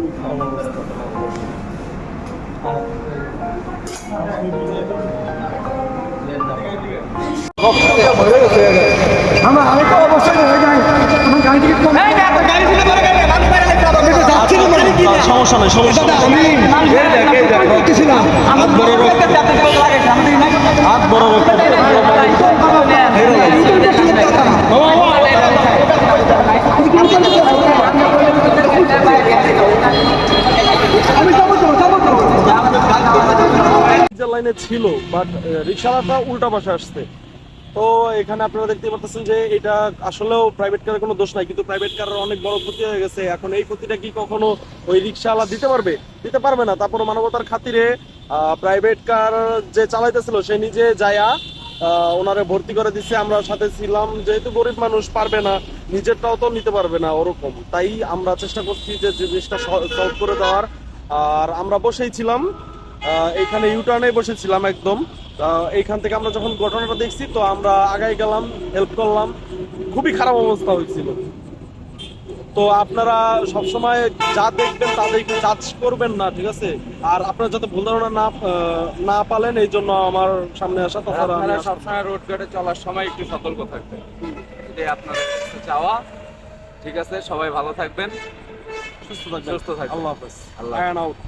খুবই খারাপ অবস্থা। আমি তো অবশ্যই আমার গাড়ি টিকিট কম সমস্যা নেই, সমস্যা নেই। করতেছিলাম হাত বড় রক্ত, হাত বড় রক্ত। লাইনে ছিল, বাট রিক্সাওয়ালাটা উল্টা পাশে আসছে। তো এখানে আপনারা দেখতে পাচ্ছেন যে এটা আসলেও প্রাইভেট কারের কোনো দোষ নাই, কিন্তু প্রাইভেট কারের অনেক বড় ক্ষতি হয়ে গেছে। এখন এই ক্ষতিটা কি কখনো ওই রিক্সাওয়ালা দিতে পারবে? দিতে পারবে না। তারপরে মানবতার খাতিরে প্রাইভেট কার যে চালাইতেছিল সে নিজে যায়া ওনারে ভর্তি করে দিচ্ছে। আমরা সাথে ছিলাম, যেহেতু গরিব মানুষ পারবে না, নিজেরটাও তো নিতে পারবে না ওরকম, তাই আমরা চেষ্টা করছি যে জিনিসটা সলভ করে দেওয়ার। আর আমরা বসেই ছিলাম এইখানে, ইউটার্নে বসেছিলাম একদম। এইখান থেকে আমরা যখন ঘটনাটা দেখছি তো আমরা আগাই গেলাম, হেল্প করলাম। খুবই খারাপ অবস্থা হয়েছিল। তো আপনারা সবসময় যা দেখবেন তা দেখে জাজ করবেন না, ঠিক আছে? আর আপনারা যাতে ভুল ধারণা না পালেন, এই জন্য আমার সামনে আসা। তাছাড়া আপনারা সবসময় রোড ঘাটে চলার সময় একটু সতর্ক থাকবেন, এটাই আপনাদের কাছে চাওয়া। ঠিক আছে, সবাই ভালো থাকবেন, সুস্থ থাকবেন। সুস্থ থাকবেন। আল্লাহ হাফেজ। আল্লাহ আয়ান আউট।